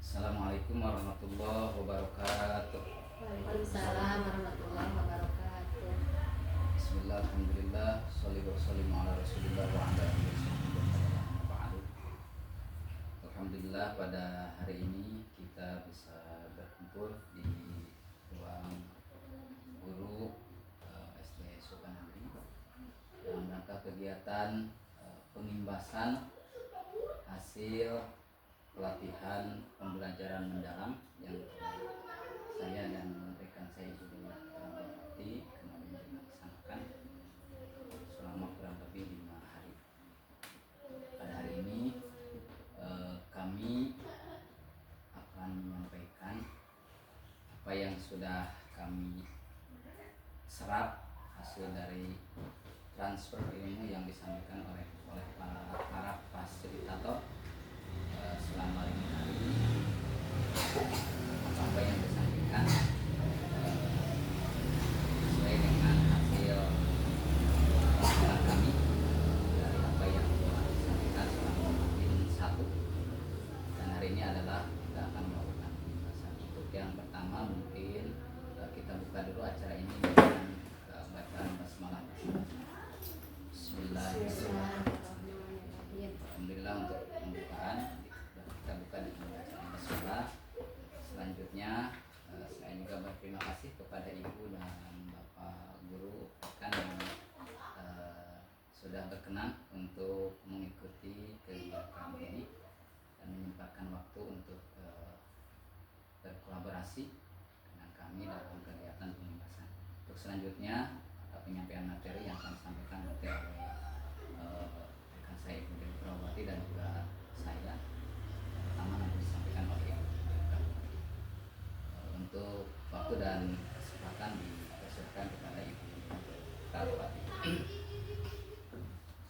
Assalamualaikum warahmatullahi wabarakatuh. Waalaikumsalam warahmatullahi wabarakatuh. Bismillah, alhamdulillah, sholli wa sallim ala rasulillah wa ala alihi wa ba'du. Alhamdulillah, pada hari ini kita bisa berkumpul di ruang guru SD Sukanagri dalam rangka kegiatan pengimbasan hasil pelatihan pembelajaran mendalam yang saya dan rekan saya juga berarti kemarin dilaksanakan selama kurang lebih 5 hari. Pada hari ini kami akan menyampaikan apa yang sudah kami serap hasil dari transfer ilmu yang disampaikan oleh para fasilitator selama 5 hari ini. Apa yang disampaikan sesuai dengan hasil laporan kami dari apa yang telah disampaikan selama mungkin 1. Dan hari ini adalah kita akan melakukan pembahasan. Untuk yang pertama mungkin kita buka dulu acara ini dengan bacaan basmalah. Bismillahirrahmanirrahim. Alhamdulillah, untuk pembukaan kita buka dengan bacaan basmalah. Selanjutnya saya juga berterima kasih kepada Ibu dan Bapak Guru rekan yang sudah berkenan untuk mengikuti kegiatan ini dan menyempatkan waktu untuk berkolaborasi dengan kami dalam kegiatan pembahasan. Untuk selanjutnya penyampaian materi yang akan disampaikan nanti oleh rekan saya Ibu Dewi Prawati dan juga saya. Pertama nanti disampaikan oleh Ibu Prawati. Untuk waktu dan kesempatan dipersilakan kepada Ibu Prawati.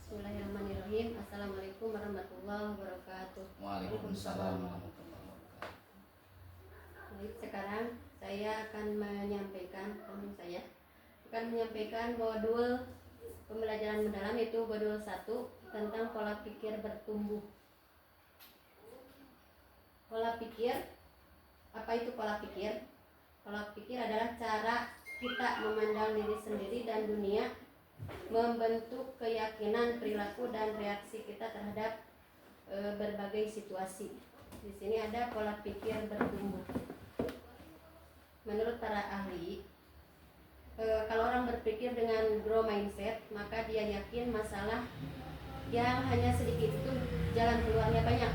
Bismillahirrahmanirrahim. Assalamualaikum warahmatullahi wabarakatuh. Waalaikumsalam warahmatullahi wabarakatuh. Baik, sekarang saya akan menyampaikan modul pembelajaran mendalam, yaitu modul 1 tentang pola pikir bertumbuh. Pola pikir, apa itu pola pikir? Pola pikir adalah cara kita memandang diri sendiri dan dunia, membentuk keyakinan, perilaku, dan reaksi kita terhadap berbagai situasi. Di sini ada pola pikir bertumbuh. Menurut para ahli, kalau orang berpikir dengan growth mindset, maka dia yakin masalah yang hanya sedikit itu jalan keluarnya banyak.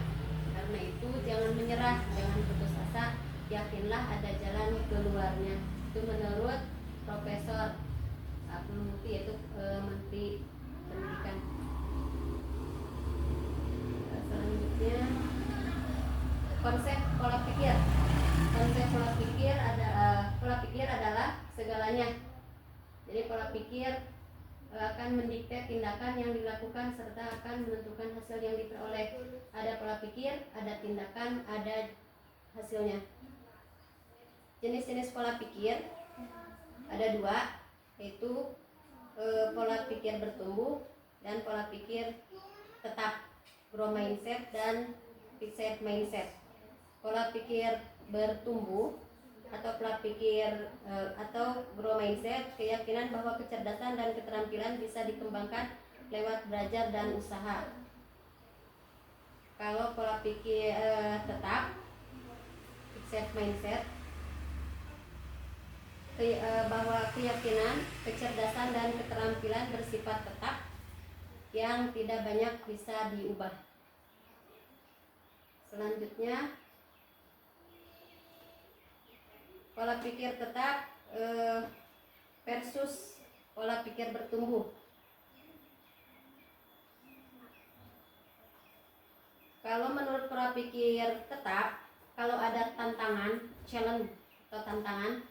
Karena itu jangan menyerah, jangan putus asa, yakinlah ada jalan keluarnya. Itu menurut Profesor Abdul Mukti, yaitu Menteri Pendidikan. Selanjutnya konsep pola pikir. Konsep pola pikir adalah segalanya. Jadi pola pikir akan mendikte tindakan yang dilakukan serta akan menentukan hasil yang diperoleh. Ada pola pikir, ada tindakan, ada hasilnya. Jenis-jenis pola pikir ada 2, yaitu pola pikir bertumbuh dan pola pikir tetap, growth mindset dan fixed mindset. Pola pikir bertumbuh atau pola pikir atau growth mindset, keyakinan bahwa kecerdasan dan keterampilan bisa dikembangkan lewat belajar dan usaha. Kalau pola pikir tetap, fixed mindset, bahwa keyakinan, kecerdasan, dan keterampilan bersifat tetap yang tidak banyak bisa diubah. Selanjutnya pola pikir tetap versus pola pikir bertumbuh. Kalau menurut pola pikir tetap, kalau ada tantangan, challenge atau tantangan,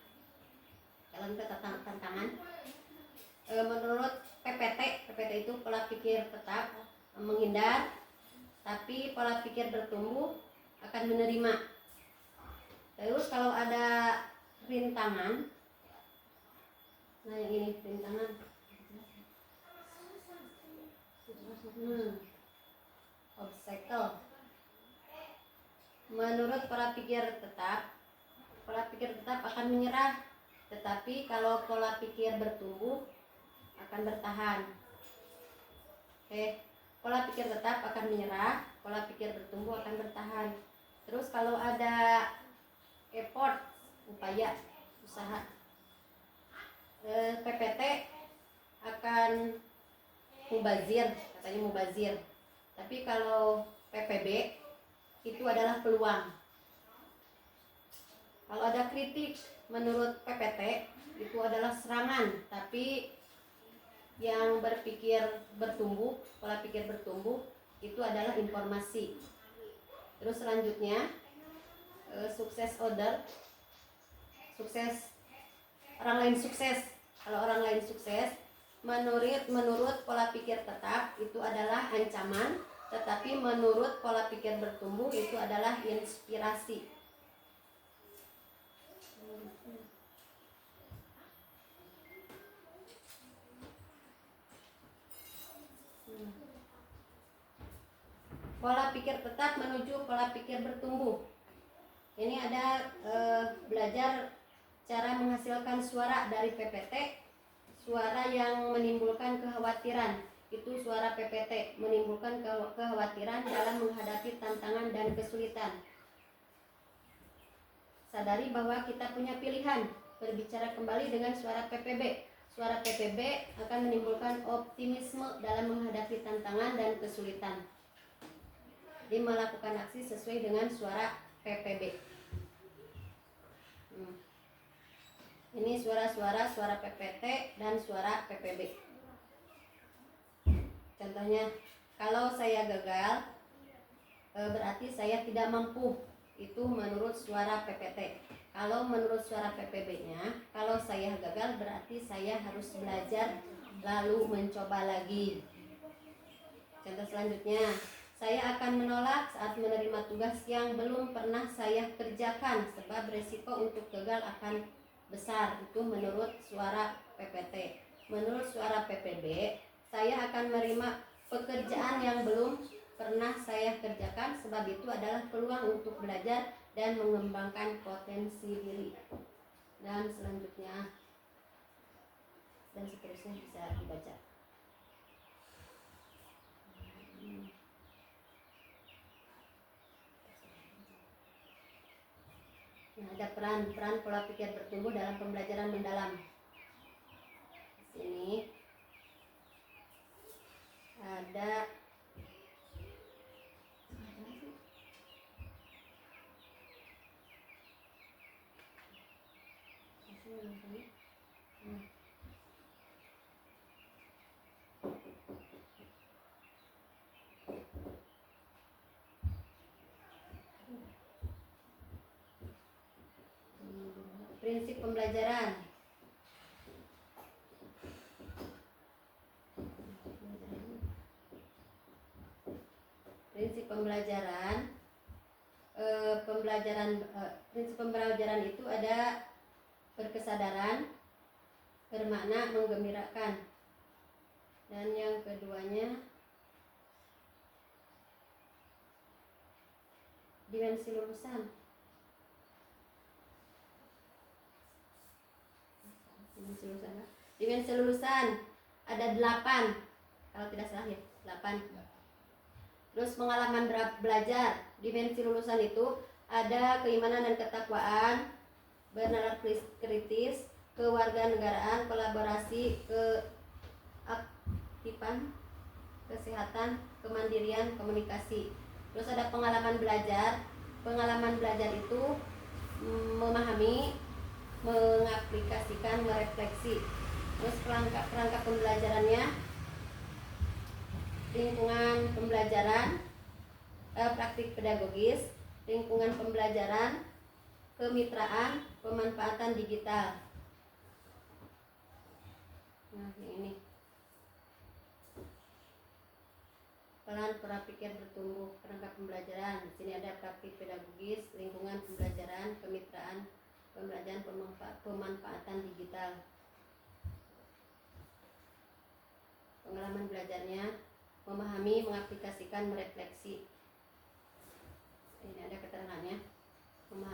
menurut PPT itu pola pikir tetap menghindar, tapi pola pikir bertumbuh akan menerima. Terus kalau ada rintangan, nah yang ini rintangan, obstacle. menurut pola pikir tetap akan menyerah, tetapi kalau pola pikir bertumbuh akan bertahan. Oke, pola pikir tetap akan menyerah, pola pikir bertumbuh akan bertahan. Terus kalau ada effort, upaya, usaha, PPT akan mubazir, katanya mubazir. Tapi kalau PPB itu adalah peluang. Kalau ada kritik menurut PPT itu adalah serangan, tapi yang berpikir bertumbuh, pola pikir bertumbuh itu adalah informasi. Terus selanjutnya sukses order, sukses orang lain sukses. Kalau orang lain sukses menurut pola pikir tetap itu adalah ancaman, tetapi menurut pola pikir bertumbuh itu adalah inspirasi. Pola pikir tetap menuju pola pikir bertumbuh. Ini ada belajar cara menghasilkan suara dari PPT. Suara yang menimbulkan kekhawatiran itu suara PPT, menimbulkan kekhawatiran dalam menghadapi tantangan dan kesulitan. Sadari bahwa kita punya pilihan. Berbicara kembali dengan suara PPB. Suara PPB akan menimbulkan optimisme dalam menghadapi tantangan dan kesulitan. Jadi melakukan aksi sesuai dengan suara PPB. Ini suara PPT dan suara PPB. Contohnya, kalau saya gagal, berarti saya tidak mampu. Itu menurut suara PPT. Kalau menurut suara PPB-nya, kalau saya gagal berarti saya harus belajar lalu mencoba lagi. Contoh selanjutnya, saya akan menolak saat menerima tugas yang belum pernah saya kerjakan sebab resiko untuk gagal akan besar. Itu menurut suara PPT. Menurut suara PPB, saya akan menerima pekerjaan yang belum pernah saya kerjakan sebab itu adalah peluang untuk belajar dan mengembangkan potensi diri. Dan selanjutnya dan seterusnya bisa dibaca. Nah, ada peran pola pikir bertumbuh dalam pembelajaran mendalam. Di sini ada prinsip pembelajaran. Prinsip pembelajaran prinsip pembelajaran itu ada berkesadaran, bermakna, menggembirakan. Dan yang keduanya dimensi lulusan. Dimensi lulusan ada 8 kalau tidak salah ya, 8. Terus pengalaman belajar, dimensi lulusan itu ada keimanan dan ketakwaan, bernalar kritis, kewarganegaraan, kolaborasi, keaktifan, kesehatan, kemandirian, komunikasi. Terus ada pengalaman belajar. Pengalaman belajar itu memahami, mengaplikasikan, merefleksi. Terus perangkat pembelajarannya, lingkungan pembelajaran, praktik pedagogis, lingkungan pembelajaran, kemitraan, pemanfaatan digital. Nah, ini peran pola pikir bertumbuh, perangkat pembelajaran. Di sini ada praktik pedagogis, lingkungan pembelajaran, kemitraan, pembelajaran, pemanfaatan digital. Pengalaman belajarnya memahami, mengaplikasikan, merefleksi. Ini ada keterangannya.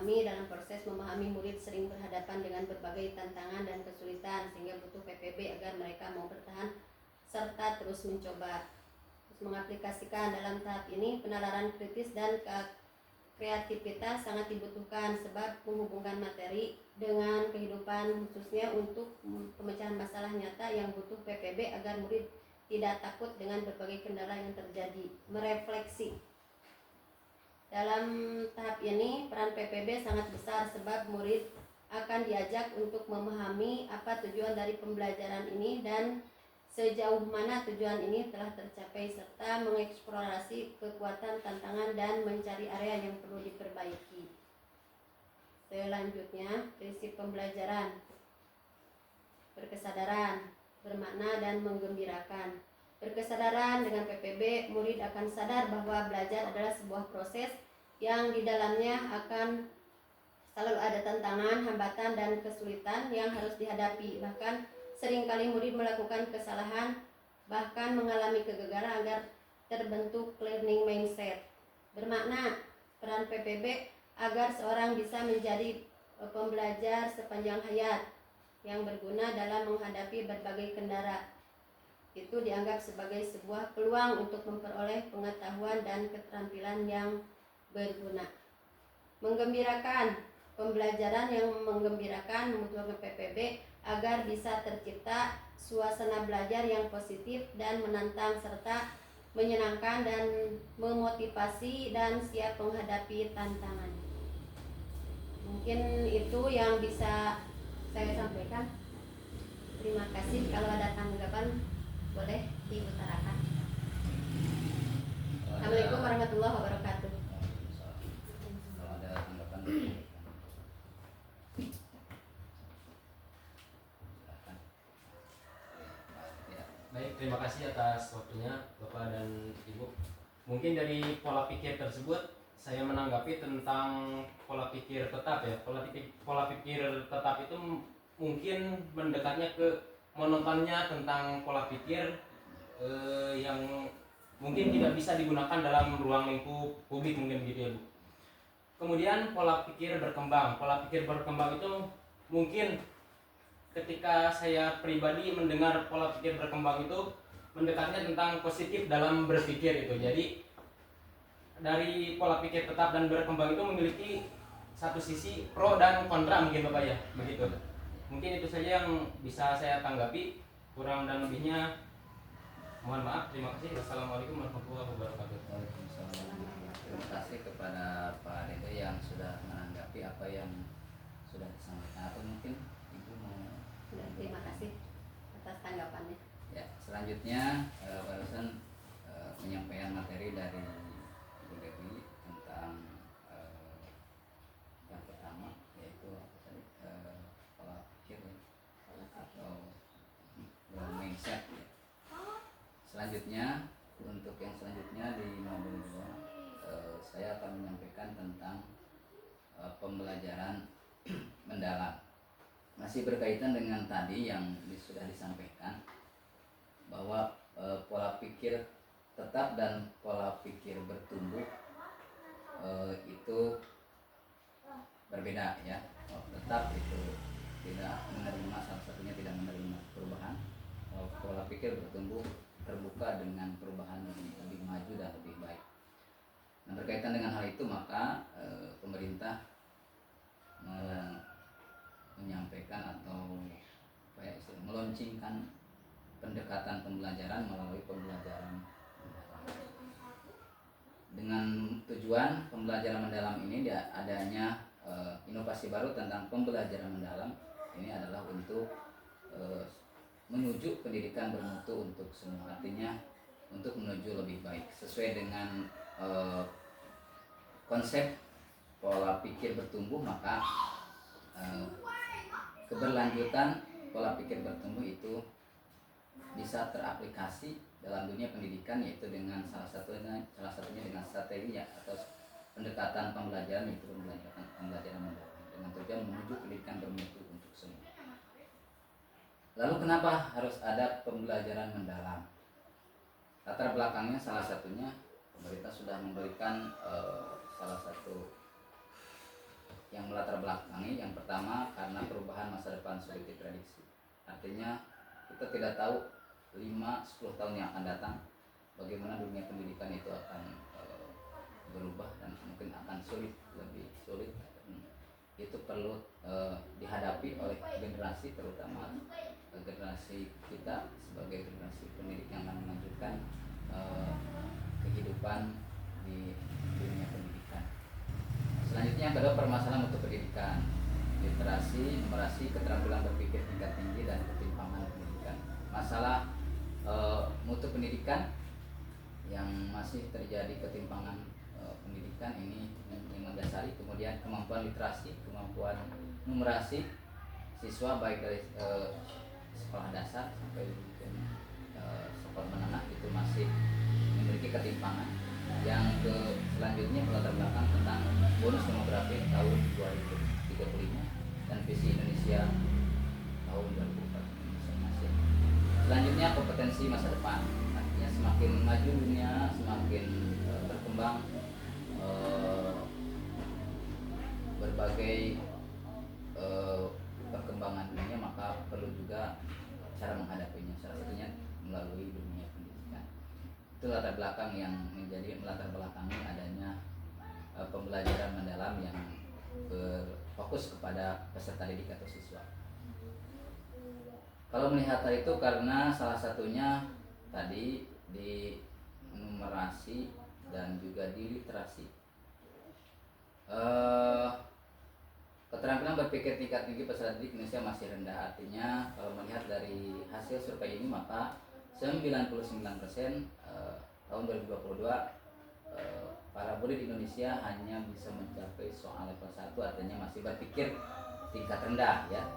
kami dalam proses memahami murid sering berhadapan dengan berbagai tantangan dan kesulitan sehingga butuh PPB agar mereka mau bertahan serta terus mencoba. Terus mengaplikasikan dalam tahap ini penalaran kritis dan kreativitas sangat dibutuhkan sebab menghubungkan materi dengan kehidupan khususnya untuk pemecahan masalah nyata yang butuh PPB agar murid tidak takut dengan berbagai kendala yang terjadi. Merefleksi. Dalam tahap ini peran PPB sangat besar sebab murid akan diajak untuk memahami apa tujuan dari pembelajaran ini dan sejauh mana tujuan ini telah tercapai serta mengeksplorasi kekuatan, tantangan, dan mencari area yang perlu diperbaiki. Selanjutnya, prinsip pembelajaran. Berkesadaran, bermakna, dan menggembirakan. Berkesadaran dengan PPB, murid akan sadar bahwa belajar adalah sebuah proses yang di dalamnya akan selalu ada tantangan, hambatan, dan kesulitan yang harus dihadapi. Bahkan seringkali murid melakukan kesalahan, bahkan mengalami kegagalan agar terbentuk learning mindset. Bermakna, peran PPB agar seorang bisa menjadi pembelajar sepanjang hayat yang berguna dalam menghadapi berbagai kendala. Itu dianggap sebagai sebuah peluang untuk memperoleh pengetahuan dan keterampilan yang berguna. Menggembirakan, pembelajaran yang menggembirakan membutuhkan PPB agar bisa tercipta suasana belajar yang positif dan menantang serta menyenangkan dan memotivasi dan siap menghadapi tantangan. Mungkin itu yang bisa saya sampaikan. Terima kasih. Kalau ada tanggapan boleh diutarakan. Assalamualaikum warahmatullahi wabarakatuh. Kalau ada tanggapan, silakan. Ya. Baik, terima kasih atas waktunya Bapak dan Ibu. Mungkin dari pola pikir tersebut saya menanggapi tentang pola pikir tetap ya. Pola pikir tetap itu mungkin mendekatnya ke monotonnya tentang pola pikir yang mungkin tidak bisa digunakan dalam ruang lingkup publik mungkin gitu ya Bu. Kemudian pola pikir berkembang. Pola pikir berkembang itu mungkin ketika saya pribadi mendengar pola pikir berkembang itu mendekatnya tentang positif dalam berpikir itu. Jadi dari pola pikir tetap dan berkembang itu memiliki satu sisi pro dan kontra mungkin Bapak ya, begitu. Mungkin itu saja yang bisa saya tanggapi. Kurang dan lebihnya mohon maaf. Terima kasih. Wassalamualaikum warahmatullahi wabarakatuh. Waalaikumsalam. Terima kasih kepada Pak Dede yang sudah menanggapi apa yang sudah disampaikan. Atau mungkin Ibu mau. Terima kasih atas tanggapannya. Ya, selanjutnya barusan penyampaian materi dari Ibu Dewi tentang yang pertama yaitu apa tadi, pola pikir atau mindset. Ya. Selanjutnya untuk yang selanjutnya di modul 2 saya akan menyampaikan tentang pembelajaran mendalam. Masih berkaitan dengan tadi yang sudah disampaikan bahwa pola pikir tetap dan pola pikir bertumbuh itu berbeda ya. Tetap itu tidak menerima, salah satunya tidak menerima perubahan. Pola pikir bertumbuh terbuka dengan perubahan lebih maju dan lebih baik. Nah, berkaitan dengan hal itu maka pemerintah menyampaikan atau meluncurkan pendekatan pembelajaran melalui pembelajaran dengan tujuan pembelajaran mendalam ini adanya inovasi baru tentang pembelajaran mendalam. Ini adalah untuk menuju pendidikan bermutu untuk semua, artinya untuk menuju lebih baik sesuai dengan konsep pola pikir bertumbuh. Maka keberlanjutan pola pikir bertumbuh itu bisa teraplikasi dalam dunia pendidikan, yaitu dengan salah satunya dengan strategi atau pendekatan pembelajaran, yaitu pembelajaran mendalam dengan tujuan menuju pendidikan bermutu untuk semua. Lalu kenapa harus ada pembelajaran mendalam? Latar belakangnya salah satunya pemerintah sudah memberikan salah satu yang melatar belakangi. Yang pertama karena perubahan masa depan sulit diprediksi. Artinya kita tidak tahu 5-10 tahun yang akan datang bagaimana dunia pendidikan itu akan berubah dan mungkin akan lebih sulit. Itu perlu dihadapi oleh generasi, terutama generasi kita sebagai generasi pendidik yang akan melanjutkan kehidupan di dunia pendidikan. Selanjutnya yang kedua, permasalahan mutu pendidikan, literasi, numerasi, keterampilan berpikir tingkat tinggi, dan ketimpangan pendidikan. Masalah mutu pendidikan yang masih terjadi ketimpangan pendidikan ini yang mendasari, kemudian kemampuan literasi, kemampuan numerasi siswa baik dari sekolah dasar sampai sekolah menengah itu masih memiliki ketimpangan. Yang selanjutnya melatar belakang tentang bonus demografi tahun 2035 dan visi Indonesia tahun 2045 masing-masing. Selanjutnya kompetensi masa depan, artinya semakin maju dunia, semakin berkembang berbagai perkembangan dunia, maka perlu juga cara menghadapinya, salah satunya melalui dunia pendidikan. Itu latar belakang yang menjadi melatar belakangi adanya pembelajaran mendalam yang berfokus kepada peserta didik atau siswa. Kalau melihat hal itu karena salah satunya tadi di numerasi dan juga di literasi. Keterampilan berpikir tingkat tinggi peserta didik Indonesia masih rendah. Artinya kalau melihat dari hasil survei ini, maka 99% tahun 2022 para murid Indonesia hanya bisa mencapai soal level 1, artinya masih berpikir tingkat rendah ya.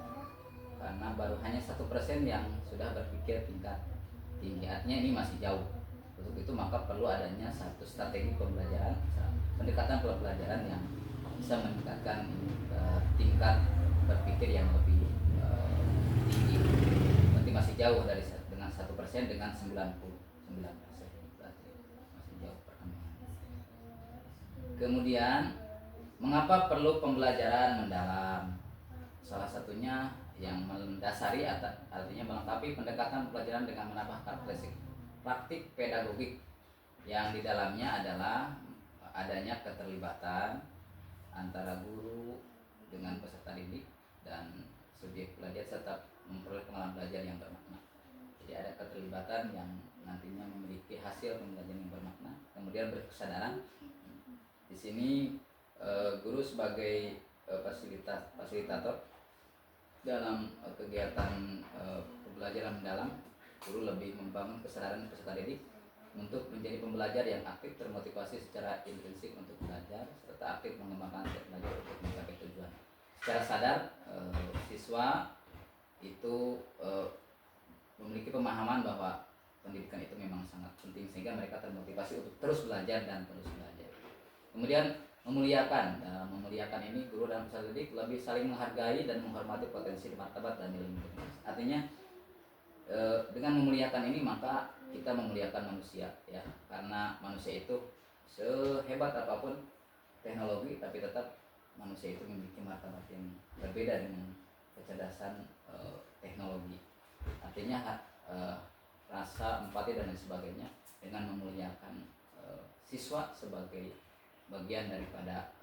Karena baru hanya 1% yang sudah berpikir tingkat tinggi, artinya ini masih jauh. Untuk itu maka perlu adanya satu strategi pembelajaran, pendekatan pembelajaran yang bisa meningkatkan tingkat berpikir yang lebih tinggi. Berarti masih jauh dari dengan 1% dengan 99%, berarti masih jauh perkembangan. Kemudian mengapa perlu pembelajaran mendalam? Salah satunya yang mendasari artinya melengkapi pendekatan pembelajaran dengan menambah karakteristik praktik pedagogik yang di dalamnya adalah adanya keterlibatan antara guru dengan peserta didik dan subjek belajar serta memperoleh pengalaman belajar yang bermakna. Jadi ada keterlibatan yang nantinya memiliki hasil pembelajaran yang bermakna, kemudian berkesadaran. Di sini guru sebagai fasilitator dalam kegiatan pembelajaran mendalam, guru lebih membangun kesadaran peserta didik untuk menjadi pembelajar yang aktif, termotivasi secara intrinsik untuk belajar, serta aktif mengembangkan belajar untuk mencapai tujuan. Secara sadar, siswa itu memiliki pemahaman bahwa pendidikan itu memang sangat penting, sehingga mereka termotivasi untuk terus belajar dan terus belajar. Kemudian memuliakan ini guru dan peserta didik lebih saling menghargai dan menghormati potensi, martabat dan nilai masing-masing. Artinya dengan memuliakan ini maka kita memuliakan manusia ya, karena manusia itu sehebat apapun teknologi tapi tetap manusia itu memiliki martabat yang berbeda dengan kecerdasan teknologi. Artinya rasa empati dan lain sebagainya dengan memuliakan siswa sebagai bagian daripada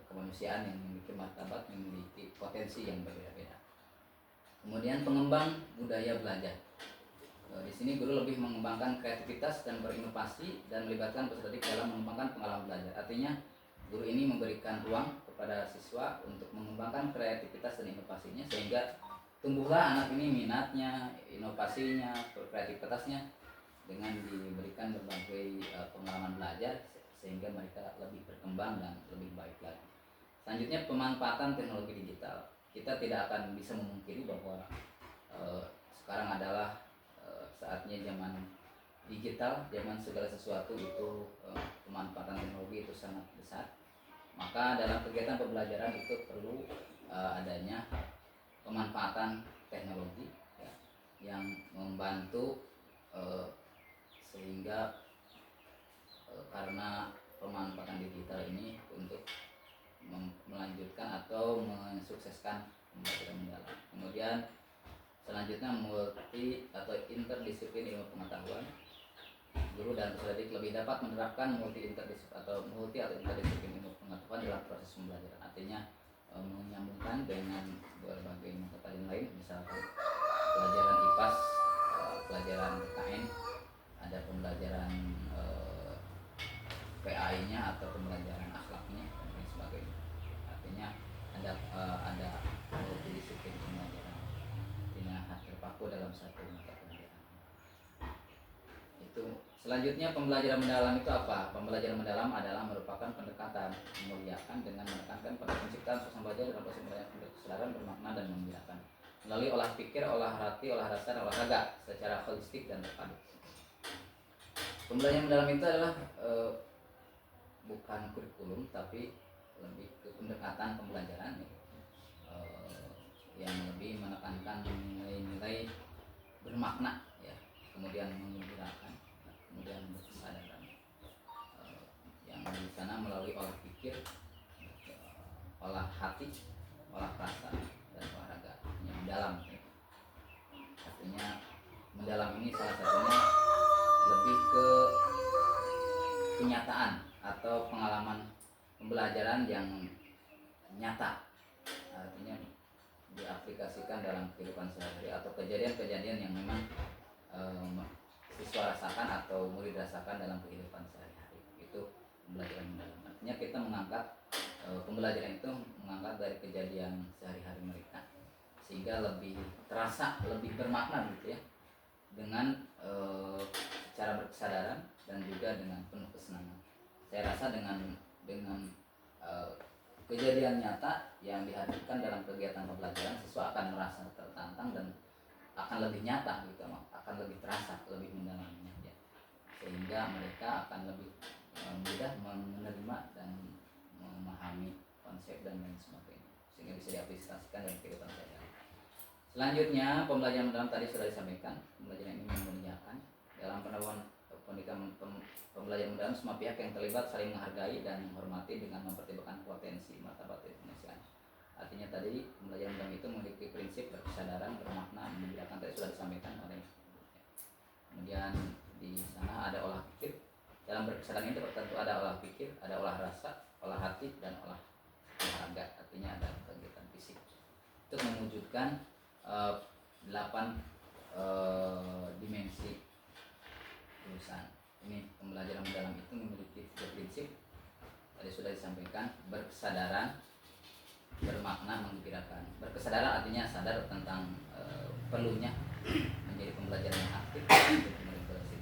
kemanusiaan yang memiliki martabat, memiliki potensi yang berbeda-beda. Kemudian pengembang budaya belajar. Di sini guru lebih mengembangkan kreativitas dan berinovasi dan melibatkan peserta didik dalam mengembangkan pengalaman belajar. Artinya guru ini memberikan ruang kepada siswa untuk mengembangkan kreativitas dan inovasinya, sehingga tumbuhlah anak ini minatnya, inovasinya, kreativitasnya dengan diberikan berbagai pengalaman belajar, sehingga mereka lebih berkembang dan lebih baik lagi. Selanjutnya pemanfaatan teknologi digital. Kita tidak akan bisa memungkiri bahwa sekarang adalah saatnya zaman digital, zaman segala sesuatu itu pemanfaatan teknologi itu sangat besar. Maka dalam kegiatan pembelajaran itu perlu adanya pemanfaatan teknologi ya, yang membantu sehingga karena pemanfaatan digital ini untuk mensukseskan pembelajaran mendalam. Kemudian selanjutnya multi atau interdisiplin ilmu pengetahuan. Guru dan peserta didik lebih dapat menerapkan multi atau interdisiplin ilmu pengetahuan dalam proses pembelajaran. Artinya menyambungkan dengan berbagai mata pelajaran lain, misalkan pelajaran IPAS, pelajaran KN, ada pembelajaran PAI-nya atau pembelajaran akhlaknya dan lain sebagainya. Artinya ada multidisiplin pembelajaran, tidak terpaku dalam satu mata pelajaran. Itu selanjutnya pembelajaran mendalam itu apa? Pembelajaran mendalam adalah merupakan pendekatan memuliakan dengan menekankan pada penciptaan suasana belajar dalam proses belajar kesadaran bermakna dan membiasakan melalui olah pikir, olah hati, olah rasa, dan olahraga secara holistik dan terpadu. Pembelajaran mendalam itu adalah bukan kurikulum tapi lebih ke pendekatan pembelajaran yang lebih menekankan nilai-nilai bermakna ya, kemudian mengembirakan, kemudian berkesadaran yang di sana melalui olah pikir, olah hati, olah rasa, dan olahraga yang mendalam ya. Artinya mendalam ini salah satunya lebih ke kenyataan atau pengalaman pembelajaran yang nyata, artinya diaplikasikan dalam kehidupan sehari-hari atau kejadian-kejadian yang memang siswa rasakan atau murid rasakan dalam kehidupan sehari-hari. Itu pembelajaran mendalam. Artinya kita mengangkat pembelajaran itu mengangkat dari kejadian sehari-hari mereka sehingga lebih terasa, lebih bermakna gitu ya, dengan secara berkesadaran dan juga dengan penuh kesenangan. Saya rasa dengan kejadian nyata yang dihadirkan dalam kegiatan pembelajaran, siswa akan merasa tertantang dan akan lebih nyata gitu, akan lebih terasa, lebih mendalaminya ya. Sehingga mereka akan lebih mudah menerima dan memahami konsep dan lain sebagainya, sehingga bisa diaplikasikan dalam kehidupan sehari-hari. Selanjutnya pembelajaran mendalam tadi sudah disampaikan, pembelajaran ini memuliakan dalam penerapan pendidikan. Pembelajaran mendalam semua pihak yang terlibat saling menghargai dan menghormati dengan mempertimbangkan potensi martabat Indonesia. Artinya tadi pembelajaran mendalam itu memiliki prinsip berkesadaran, bermakna, membedakan, tadi sudah disampaikan oleh. Kemudian di sana ada olah pikir. Dalam berkesadaran itu tentu ada olah pikir, ada olah rasa, olah hati, dan olah olahraga. Artinya ada kegiatan fisik untuk mewujudkan 8 dimensi urusan. Ini pembelajaran mendalam itu memiliki 3 prinsip. Tadi sudah disampaikan, berkesadaran, bermakna, menggembirakan. Berkesadaran artinya sadar tentang perlunya menjadi pembelajaran yang aktif untuk merefleksi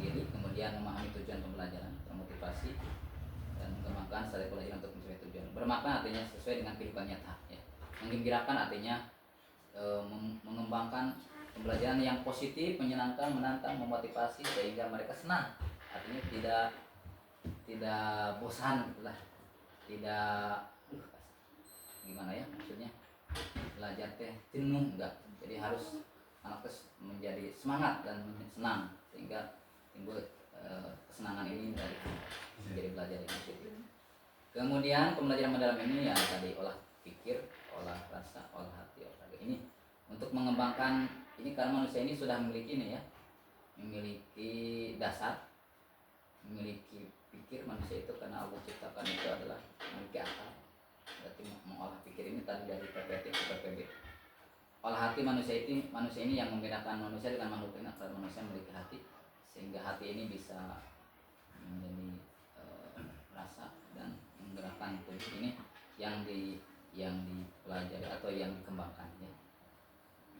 diri, kemudian memahami tujuan pembelajaran, termotivasi, dan mengembangkan strategi pelajaran untuk mencapai tujuan. Bermakna artinya sesuai dengan kehidupan nyata ya. Menggembirakan artinya mengembangkan pembelajaran yang positif, menyenangkan, menantang, memotivasi sehingga mereka senang. Artinya tidak bosan lah, tidak gimana ya maksudnya, belajar teh jenuh enggak. Jadi harus anak menjadi semangat dan senang sehingga timbul kesenangan ini dari menjadi belajar yang positif. Kemudian pembelajaran mendalam ini ya tadi olah pikir, olah rasa, olah hati, olahraga ini untuk mengembangkan ini karena manusia ini sudah memiliki ini ya, memiliki dasar, memiliki pikir. Manusia itu karena Allah ciptakan itu adalah memiliki akal. Berarti mengolah pikir ini tadi dari PPT ke PPB. Olah hati manusia ini yang membedakan manusia dengan makhluk lain, karena manusia memiliki hati sehingga hati ini bisa menjadi rasa dan menggerakkan tubuh ini yang dipelajari atau yang dikembangkan ya.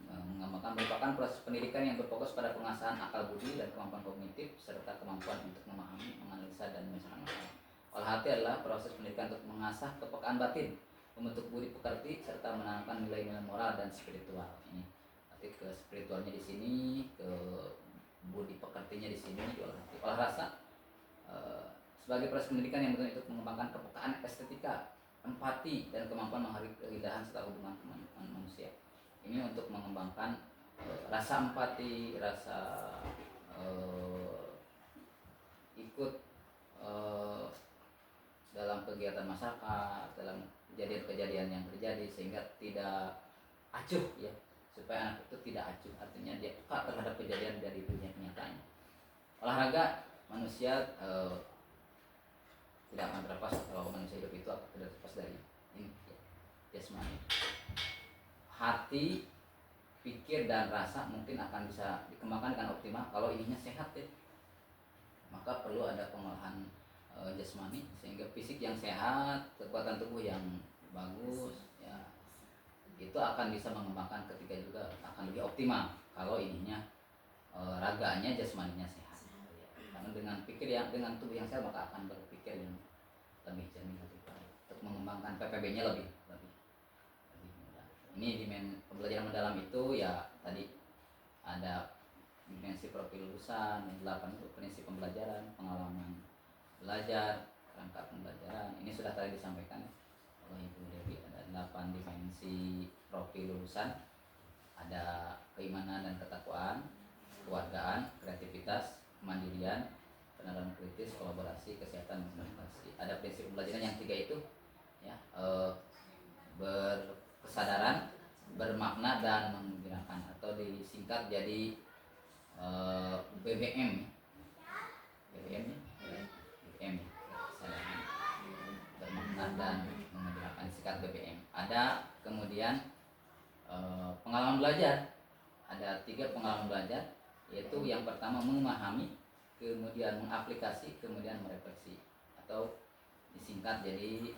Mengembangkan merupakan proses pendidikan yang berfokus pada pengasahan akal budi dan kemampuan kognitif serta kemampuan untuk memahami, menganalisa, dan menyelesaikan masalah. Olah hati adalah proses pendidikan untuk mengasah kepekaan batin, membentuk budi pekerti serta menanamkan nilai-nilai moral dan spiritual. Ini arti ke spiritualnya di sini, ke budi pekertinya di sini di olah hati. Olah rasa sebagai proses pendidikan yang bertujuan untuk mengembangkan kepekaan estetika, empati, dan kemampuan menghargai keindahan serta hubungan manusia. Ini untuk mengembangkan rasa empati, rasa ikut dalam kegiatan masyarakat, dalam kejadian-kejadian yang terjadi, sehingga tidak acuh ya, supaya anak itu tidak acuh, artinya dia peka terhadap kejadian dari dunia kenyataannya. Olahraga manusia tidak akan terlepas, kalau manusia hidup itu akan tidak terlepas dari ini ya, jasmani. Hati, pikir dan rasa mungkin akan bisa dikembangkan dengan optimal kalau ininya sehat ya. Maka perlu ada pengolahan jasmani, sehingga fisik yang sehat, kekuatan tubuh yang bagus ya, itu akan bisa mengembangkan ketika juga akan lebih optimal kalau ininya raganya, jasmaninya sehat ya. Karena dengan pikir yang, dengan tubuh yang sehat, maka akan berpikir yang lebih jernih, lebih baik, untuk mengembangkan PPB-nya lebih mudah. Ini pembelajaran mendalam itu ya, tadi ada dimensi profil lulusan, 8 itu prinsip pembelajaran, pengalaman belajar, kerangka pembelajaran. Ini sudah tadi disampaikan oleh Ibu Dewi. Ada 8 dimensi profil lulusan, ada keimanan dan ketakwaan, kewargaan, kreativitas, kemandirian, penanaman kritis, kolaborasi, kesehatan, dan komunikasi. Ada prinsip pembelajaran yang 3 itu ya, berkesadaran, bermakna, dan menggembirakan, atau disingkat jadi BBM, BBM ya, BBM, kesadaran, bermakna, dan menggembirakan, singkat BBM. Ada kemudian pengalaman belajar, ada 3 pengalaman belajar, yaitu yang pertama memahami, kemudian mengaplikasi, kemudian merefleksi, atau disingkat jadi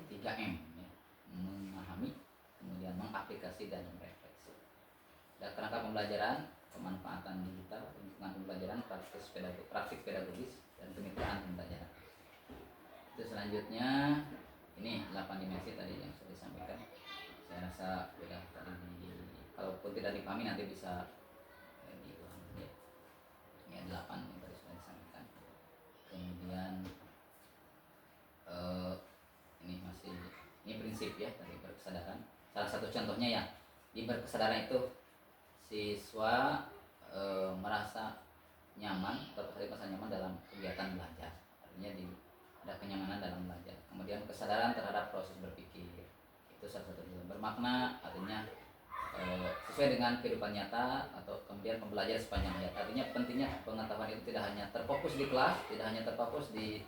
3M ya. Memahami, kemudian mengaplikasi, dan merefleksi. Ada kerangka pembelajaran, pemanfaatan digital, lingkungan pembelajaran, praktik pedagogis, dan kemitraan pembelajaran. Itu selanjutnya, ini 8 dimensi tadi yang sudah disampaikan. Saya rasa sudah tadi, kalaupun tidak dipahami nanti bisa diulang ya. Ya 8 yang tadi sudah disampaikan. Kemudian ini prinsip ya, tadi berkesadaran. Salah satu contohnya ya, di berkesadaran itu siswa merasa nyaman atau merasa nyaman dalam kegiatan belajar, artinya ada kenyamanan dalam belajar. Kemudian kesadaran terhadap proses berpikir, itu salah satu. Bermakna artinya sesuai dengan kehidupan nyata, atau kemudian pembelajaran sepanjang hayat, artinya pentingnya pengetahuan itu tidak hanya terfokus di kelas, tidak hanya terfokus di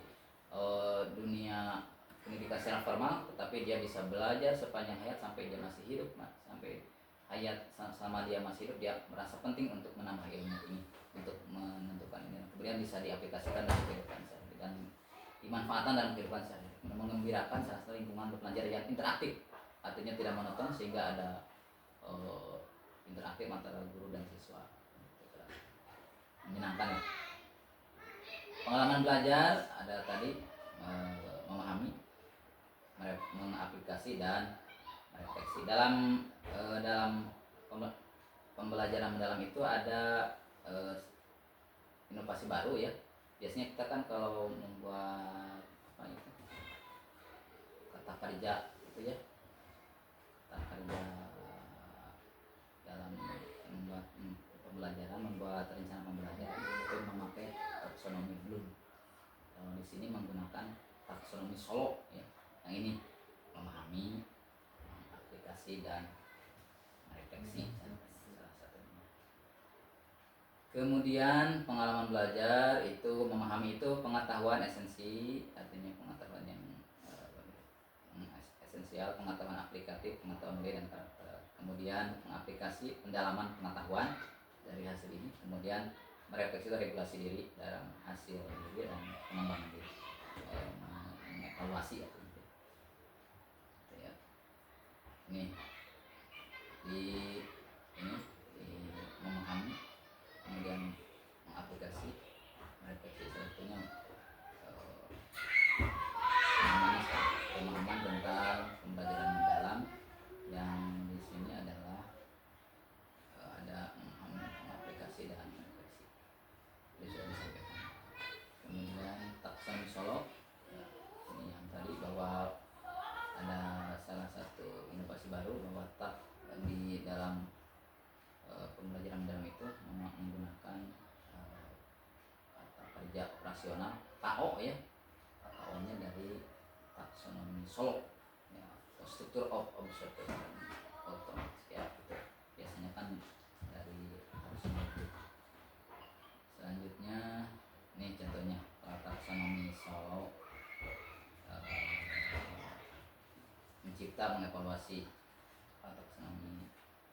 dunia pendidikan secara formal, tetapi dia bisa belajar sepanjang hayat sampai dia masih hidup, sampai hayat, selama dia masih hidup dia merasa penting untuk menambah ilmu ini, untuk menentukan ini, kemudian bisa diaplikasikan dalam kehidupan sehari dan dimanfaatkan dalam kehidupan sehari. Mengembirakan salah satu lingkungan belajar yang interaktif, artinya tidak monoton, sehingga ada interaktif antara guru dan siswa, menyenangkan ya. Pengalaman belajar ada tadi memahami, mengaplikasi, dan merefleksi. Dalam pembelajaran mendalam itu ada inovasi baru ya. Biasanya kita kan kalau membuat apa itu, kata kerja itu ya, kata kerja dalam membuat pembelajaran, membuat rencana pembelajaran itu memakai taksonomi Bloom. Kalau di sini menggunakan taksonomi Solo ya. Yang ini memahami, aplikasi, dan merefleksi salah satunya. Kemudian pengalaman belajar itu memahami itu pengetahuan esensi, artinya pengetahuan yang esensial, pengetahuan aplikatif, pengetahuan nilai dan karakter. Kemudian mengaplikasi pendalaman pengetahuan dari hasil ini. Kemudian merefleksi itu regulasi diri dalam hasil diri dan pengembangan diri, mengevaluasi ya. Ini memahami, kemudian mengaplikasi, merefleksi, satunya pemahaman tentang pembelajaran mendalam, yang di sini adalah ada memahami, mengaplikasi, dan merefleksi. Ini sudah disampaikan. Kemudian taksonomi Solo ya, ini yang tadi bahwa ada salah satu inovasi baru bahwa di dalam pembelajaran mendalam itu menggunakan kata kerja operasional KO ya. KO-nya dari Solo ya, struktur of observation autonomous ya gitu. Biasanya kan dari taksonomi itu. Selanjutnya ini contohnya taksonomi Solo, mencipta mengevaluasi taksonomi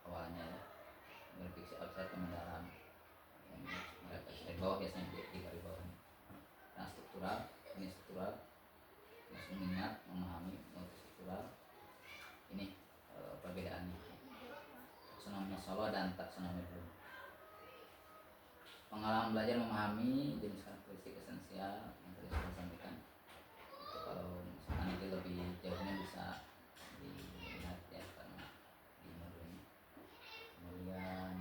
awalnya ya, berfiksi outside ke mendalam, mereka dari bawah biasanya di garis bawah. Nah struktural, ini struktural, terus mengingat, memahami, multistruktural. Ini perbedaannya taksonomi Solo dan taksonomi Bloom. Pengalaman belajar memahami jenis karakteristik esensial yang tadi sudah sampaikan. Itu kalau misalkan itu lebih jauhnya bisa dilihat ya karena di modul ini. Kemudian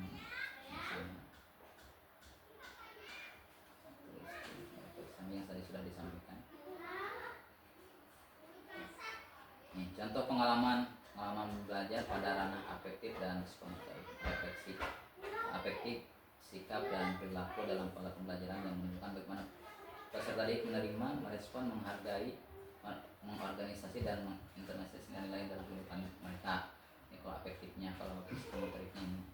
misalnya yang tadi sudah disampaikan. Nih, contoh pengalaman belajar pada ranah afektif dan psikomotorik. Refleksi afektif, sikap dan perilaku dalam pola pembelajaran yang menunjukkan bagaimana peserta didik menerima, merespon, menghargai, mengorganisasi dan menginternalisasi nilai dalam kehidupan mereka. Ini kalau afektifnya, kalau psikomotoriknya ini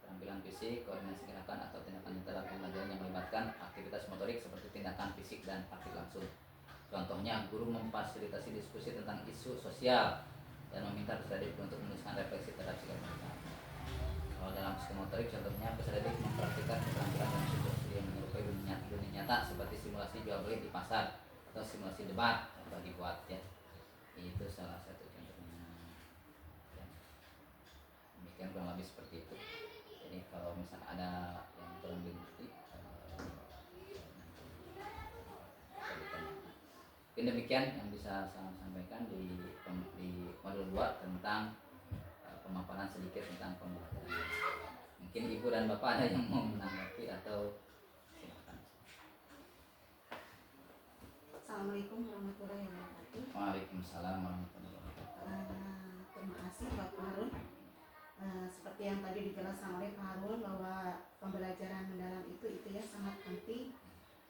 keterampilan fisik, koordinasi gerakan atau tindakan nyata dalam pembelajaran yang melibatkan aktivitas motorik seperti tindakan fisik dan praktik langsung. Contohnya, guru memfasilitasi diskusi tentang isu sosial dan meminta peserta didik untuk menuliskan refleksi terhadap sikap mereka. Kalau dalam psikomotorik, contohnya peserta didik mempraktikkan keterampilan dalam situasi yang menyerupai dunia nyata seperti simulasi jual beli di pasar atau simulasi debat atau dibuat ya. Itu salah satu contohnya. Ya. Demikian kurang lebih seperti itu. Jadi kalau misalkan ada yang kurang dimengerti, mungkin demikian yang bisa saya sampaikan di modul 2 tentang pemaparan sedikit tentang pembelajaran. Mungkin ibu dan bapak ada yang mau menanggapi atau silakan. Assalamualaikum warahmatullahi wabarakatuh. Waalaikumsalam warahmatullahi wabarakatuh. Terima kasih Bapak Harun. Seperti yang tadi dijelaskan oleh Pak Harun bahwa pembelajaran mendalam itu ya sangat penting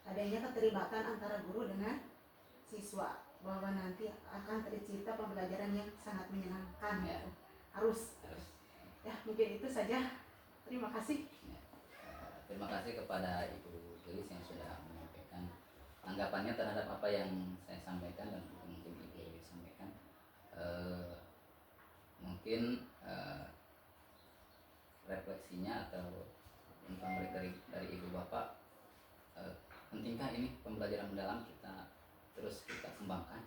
adanya keterlibatan antara guru dengan siswa, bahwa nanti akan tercipta pembelajaran yang sangat menyenangkan Ya. harus ya, mungkin itu saja. Terima kasih. Ya. Terima kasih kepada Ibu Gelis yang sudah menyampaikan tanggapannya terhadap apa yang saya sampaikan dan mungkin Ibu Gelis sampaikan. Mungkin refleksinya atau informasi dari Ibu Bapak, pentingkah ini pembelajaran mendalam kita terus kita kembangkan?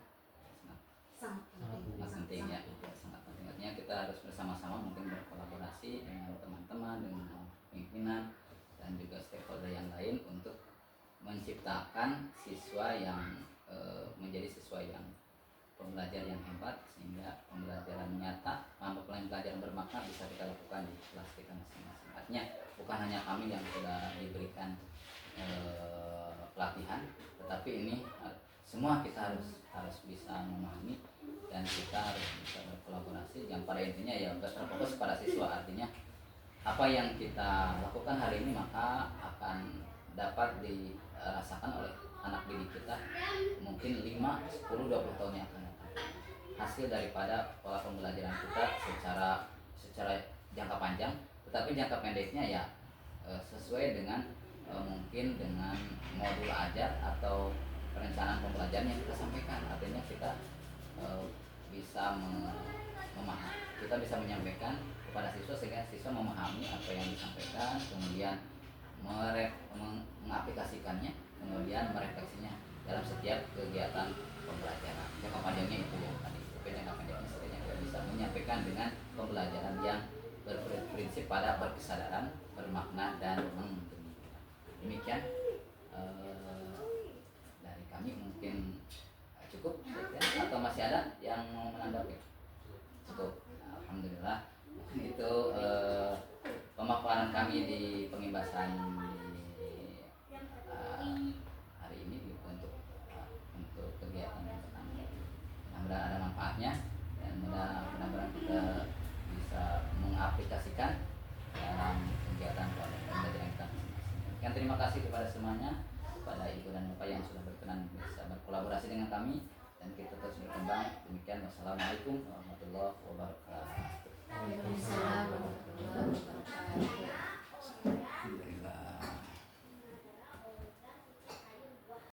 Sangat penting. Sangat penting ya, sangat penting. Artinya kita harus bersama-sama mungkin berkolaborasi dengan teman-teman, dengan pimpinan dan juga stakeholder yang lain untuk menciptakan siswa yang menjadi siswa yang pembelajar yang hebat, sehingga pembelajaran nyata, pembelajaran bermakna bisa kita lakukan di kelas kita masing-masing. Artinya bukan hanya kami yang sudah diberikan pelatihan, tetapi ini semua kita harus bisa memahami dan kita harus bisa berkolaborasi. Yang pada intinya ya terfokus pada siswa. Artinya apa yang kita lakukan hari ini maka akan dapat dirasakan oleh anak didik kita mungkin 5, 10, 20 tahun yang akan datang. Hasil daripada pola pembelajaran kita secara jangka panjang, tetapi jangka pendeknya ya sesuai dengan mungkin dengan modul ajar atau perencanaan pembelajaran yang kita sampaikan. Artinya kita bisa memahami, kita bisa menyampaikan kepada siswa sehingga siswa memahami apa yang disampaikan, kemudian mengaplikasikannya, kemudian merefleksinya dalam setiap kegiatan pembelajaran. Jangka panjangnya itu yang tadi, tapi jangka pendeknya setidaknya kita bisa menyampaikan dengan pembelajaran yang berprinsip pada berkesadaran, bermakna dan menggembirakan. Demikian dari kami, mungkin cukup ya? Atau masih ada yang mau menanggapi? Cukup. Nah, alhamdulillah itu pemaparan kami di pengimbasan di hari ini untuk kegiatan pertama. Mudah-mudahan ada manfaatnya dan mudah-mudahan kita bisa mengaplikasikan dalam kegiatan pembelajaran kita. Dan terima kasih kepada semuanya, kepada Ibu dan Bapak yang sudah berkenan bisa berkolaborasi dengan kami, dan dan kita terus berkembang. Demikian, wassalamualaikum warahmatullahi wabarakatuh. Waalaikumsalam warahmatullahi